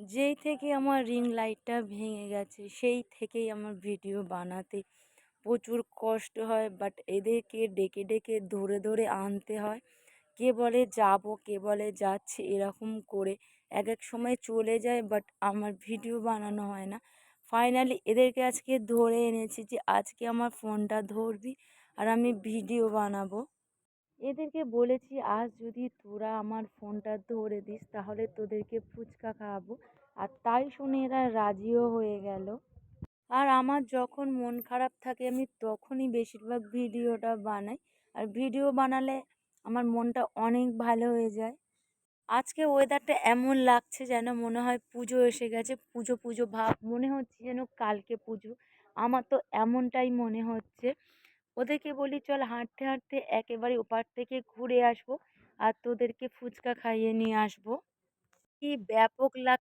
যেই থেকে আমার রিং লাইটটা ভেঙে গেছে সেই থেকেই আমার ভিডিও বানাতে প্রচুর কষ্ট হয়। বাট এদেরকে ডেকে ডেকে ধরে ধরে আনতে হয়। কে বলে যাব, কে বলে যাচ্ছি, এরকম করে এক এক সময় চলে যায়, বাট আমার ভিডিও বানানো হয় না। ফাইনালি এদেরকে আজকে ধরে এনেছি যে আজকে আমার ফোনটা ধরবি আর আমি ভিডিও বানাবো। এদেরকে বলেছি আজ যদি তোরা আমার ফোনটা ধরে দিস তাহলে তোদেরকে ফুচকা খাওয়াবো। আর তাই শুনে এরা রাজিও হয়ে গেল। আর আমার যখন মন খারাপ থাকে আমি তখনই বেশিরভাগ ভিডিওটা বানাই। আর ভিডিও বানালে আমার মনটা অনেক ভালো হয়ে যায়। আজকে ওয়েদারটা এমন লাগছে যেন মনে হয় পুজো এসে গেছে, পুজো পুজো ভাব মনে হচ্ছে যেন কালকে পুজো। আমার তো এমনটাই মনে হচ্ছে। ওদেরকে বলি চল হাঁটতে হাঁটতে একেবারে ওপার থেকে ঘুরে আসবো আর তোদেরকে ফুচকা খাইয়ে নিয়ে আসবো। কি ব্যাপক লাগ